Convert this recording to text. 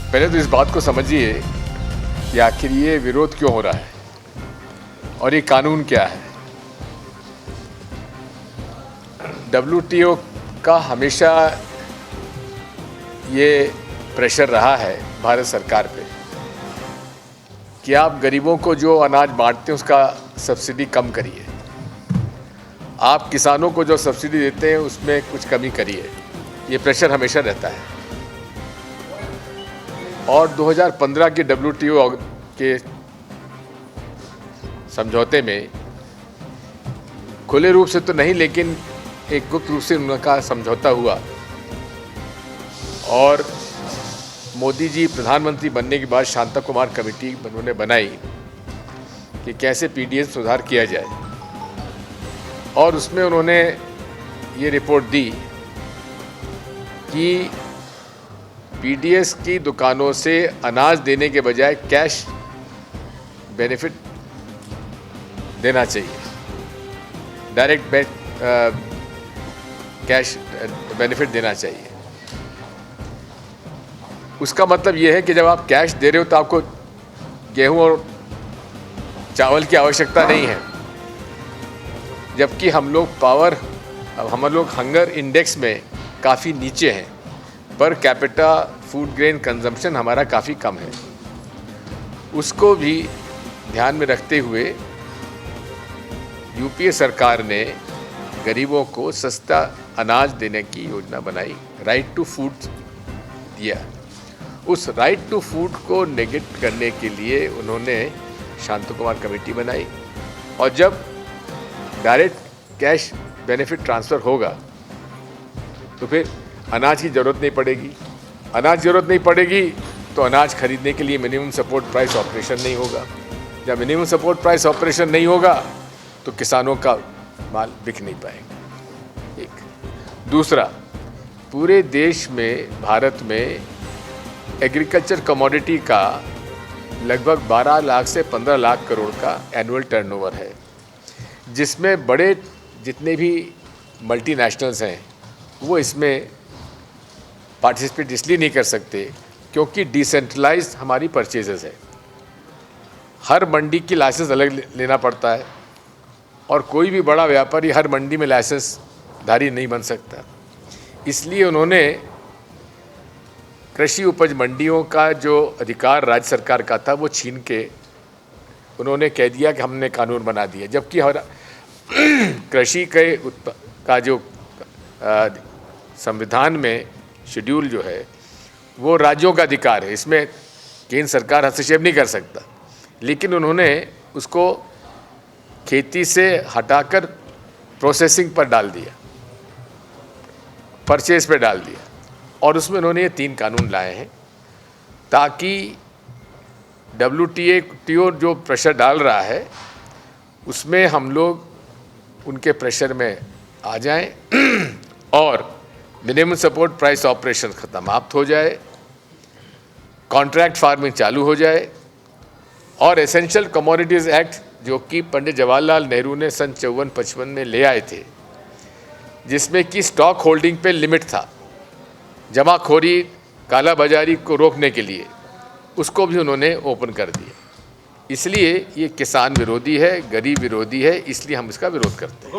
पहले तो इस बात को समझिए कि आखिर ये विरोध क्यों हो रहा है और ये कानून क्या है। WTO का हमेशा ये प्रेशर रहा है भारत सरकार पे कि आप गरीबों को जो अनाज बांटते हैं उसका सब्सिडी कम करिए, आप किसानों को जो सब्सिडी देते हैं उसमें कुछ कमी करिए। ये प्रेशर हमेशा रहता है। और 2015 के WTO के समझौते में खुले रूप से तो नहीं, लेकिन एक गुप्त रूप से उनका समझौता हुआ और मोदी जी प्रधानमंत्री बनने के बाद शांता कुमार कमेटी उन्होंने बनाई कि कैसे PDS सुधार किया जाए, और उसमें उन्होंने ये रिपोर्ट दी कि PDS की दुकानों से अनाज देने के बजाय कैश बेनिफिट देना चाहिए, डायरेक्ट कैश बेनिफिट देना चाहिए। उसका मतलब ये है कि जब आप कैश दे रहे हो तो आपको गेहूं और चावल की आवश्यकता नहीं है, जबकि हम लोग हंगर इंडेक्स में काफ़ी नीचे हैं, per capita food grain consumption हमारा काफ़ी कम है। उसको भी ध्यान में रखते हुए UPA सरकार ने गरीबों को सस्ता अनाज देने की योजना बनाई, राइट टू फूड दिया। उस राइट टू फूड को नेगेट करने के लिए उन्होंने शांता कुमार कमेटी बनाई, और जब डायरेक्ट कैश बेनिफिट ट्रांसफ़र होगा तो फिर अनाज की ज़रूरत नहीं पड़ेगी। अनाज ज़रूरत नहीं पड़ेगी तो अनाज खरीदने के लिए मिनिमम सपोर्ट प्राइस ऑपरेशन नहीं होगा। जब मिनिमम सपोर्ट प्राइस ऑपरेशन नहीं होगा तो किसानों का माल बिक नहीं पाएगा। एक दूसरा, पूरे देश में, भारत में एग्रीकल्चर कमोडिटी का लगभग 12 लाख से 15 लाख करोड़ का एनुअल टर्नओवर है, जिसमें बड़े जितने भी मल्टीनेशनल्स हैं वो इसमें पार्टिसिपेट इसलिए नहीं कर सकते क्योंकि डिसेंट्रलाइज्ड हमारी परचेजेस है। हर मंडी की लाइसेंस अलग लेना पड़ता है, और कोई भी बड़ा व्यापारी हर मंडी में लाइसेंसधारी नहीं बन सकता। इसलिए उन्होंने कृषि उपज मंडियों का जो अधिकार राज्य सरकार का था वो छीन के उन्होंने कह दिया कि हमने कानून बना दिया, जबकि हमारा कृषि का जो संविधान में शेड्यूल जो है वो राज्यों का अधिकार है, इसमें केंद्र सरकार हस्तक्षेप नहीं कर सकता। लेकिन उन्होंने उसको खेती से हटाकर प्रोसेसिंग पर डाल दिया, परचेज पे डाल दिया, और उसमें उन्होंने ये 3 कानून लाए हैं ताकि WTO जो प्रेशर डाल रहा है उसमें हम लोग उनके प्रेशर में आ जाएं और मिनिमम सपोर्ट प्राइस ऑपरेशन समाप्त हो जाए, कॉन्ट्रैक्ट फार्मिंग चालू हो जाए, और एसेंशियल कमोडिटीज़ एक्ट जो कि पंडित जवाहरलाल नेहरू ने सन 54-55 में ले आए थे, जिसमें कि स्टॉक होल्डिंग पे लिमिट था जमाखोरी, काला बाजारी को रोकने के लिए, उसको भी उन्होंने ओपन कर दिया। इसलिए ये किसान विरोधी है, गरीब विरोधी है, इसलिए हम इसका विरोध करते हैं।